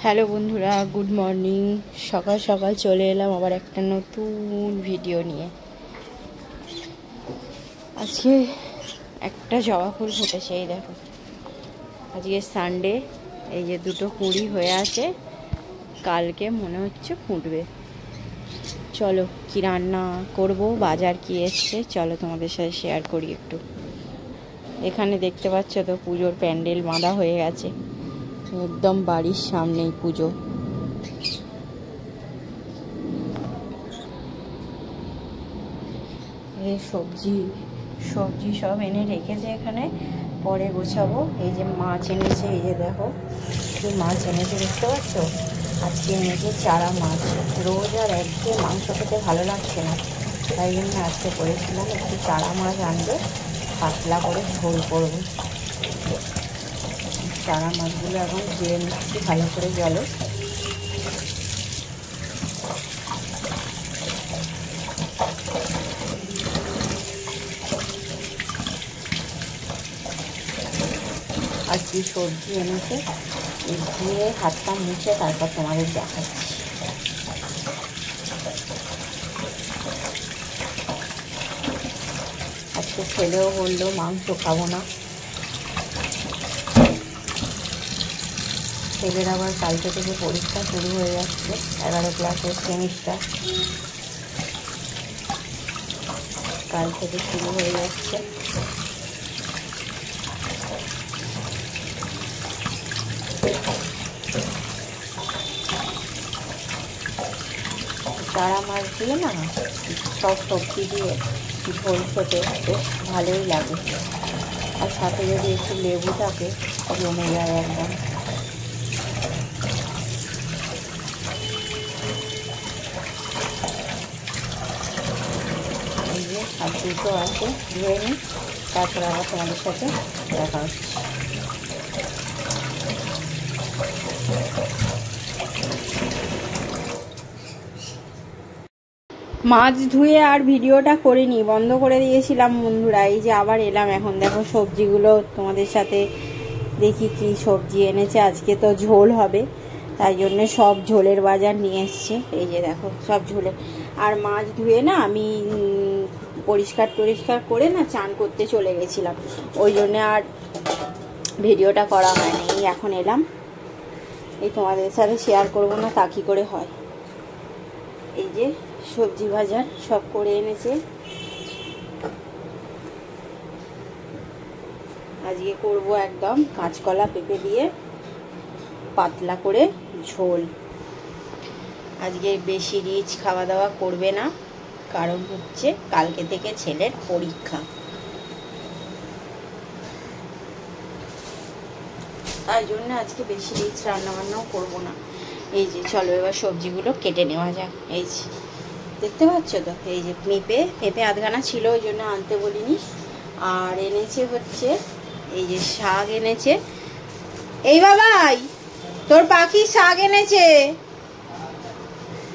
Hello বন্ধুরা, good morning. সকাল সকাল চলে এলাম আবার একটা নতুন ভিডিও নিয়ে। আজকে একটা জবা ফুল ফুটেছে, এই দেখো। আজকে সানডে, এই যে দুটো কুঁড়ি হয়ে আছে, কালকে মনে হচ্ছে ফুটবে। চলো কি রান্না করব, বাজার কি এসছে, চলো তোমাদের সাথে শেয়ার করি একটু। এখানে দেখতে পাচ্ছ তো পুজোর প্যান্ডেল বাঁধা হয়ে গেছে, একদম বাড়ির সামনেই পুজো। এই সবজি সব এনে রেখেছে এখানে, পরে গোছাবো। এই যে মাছ এনেছে, এই যে দেখো কি মাছ এনেছে, দেখতে পাচ্ছ। আজকে এনেছে চারা মাছ। রোজ আর একঘেয়ে মাংস খেতে ভালো লাগছে না, তাই জন্য আজকে করেছিলাম একটু চারা মাছ আনবে, পাতলা করে ঝোল করবো। চারা মাছগুলো এখন ধুয়ে নিচ্ছি ভালো করে জলে। আর কি সবজি এনেছে ধুয়ে হাতটা মুছে তারপর তোমাদের দেখাচ্ছি। আজকে ছেলেও বললো মাংস খাবো না। ছেলের আবার কালকে থেকে পরীক্ষা শুরু হয়ে যাচ্ছে, 11 ক্লাসের সেমিস্টার কাল থেকে শুরু হয়ে যাচ্ছে। চারা মাছ দিয়ে না সব সবজি দিয়ে ঝোল খেতে বেশ ভালোই লাগে, আর সাথে যদি একটু লেবু থাকে জমে যায় একদম। এই যে আর দুটো আছে, ধুয়ে নিই, তারপরে আবার তোমাদের সাথে দেখা হচ্ছে। মাছ ধুয়ে আর ভিডিওটা করিনি, বন্ধ করে দিয়েছিলাম বন্ধুরা। এই যে আবার এলাম এখন, দেখো সবজিগুলো তোমাদের সাথে দেখি কি সবজি এনেছে। আজকে তো ঝোল হবে, তাই জন্য সব ঝোলের বাজার নিয়ে এসছে। এই যে দেখো সব ঝোলে। আর মাছ ধুয়ে না আমি পরিষ্কার করে না চান করতে চলে গেছিলাম, ওই জন্য আর ভিডিওটা করা হয়নি। এখন এলাম, এই তোমাদের সাথে শেয়ার করবো না তা কি করে হয়। এই যে সবজি বাজার সব করে এনেছে। আজকে করব একদম কাঁচকলা পেঁপে দিয়ে পাতলা করে ঝোল। আজকে বেশি রিচ খাওয়া দাওয়া করবে না, কারণ হচ্ছে কালকে থেকে ছেলের পরীক্ষা, তাই জন্য আজকে বেশি রিচ রান্নাবান্নাও করবো না। এই যে চলো এবার সবজিগুলো কেটে নেওয়া যাক। এই যে দেখতে পাচ্ছ তো, এই যে পেঁপে আধখানা ছিল, ওই জন্য আনতে বলিনি। আর এনেছে হচ্ছে এই যে শাক এনেছে। এই বাবাই তোর পাখি শাক এনেছে,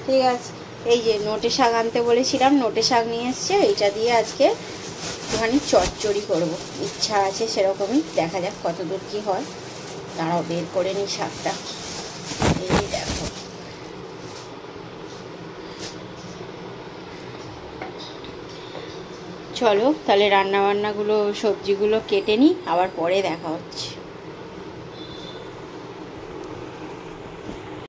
ঠিক আছে। এই যে নোটে শাক আনতে বলেছিলাম, নোটে শাক নিয়ে এসছে। এইটা দিয়ে আজকে একটুখানি চচ্চড়ি করবো, ইচ্ছা আছে সেরকমই, দেখা যাক কতদূর কি হয়। তারাও বের করে নিই শাকটা। এই দেখো চলো তাহলে রান্নাবান্নাগুলো সবজিগুলো কেটে নিই, আবার পরে দেখা হচ্ছে।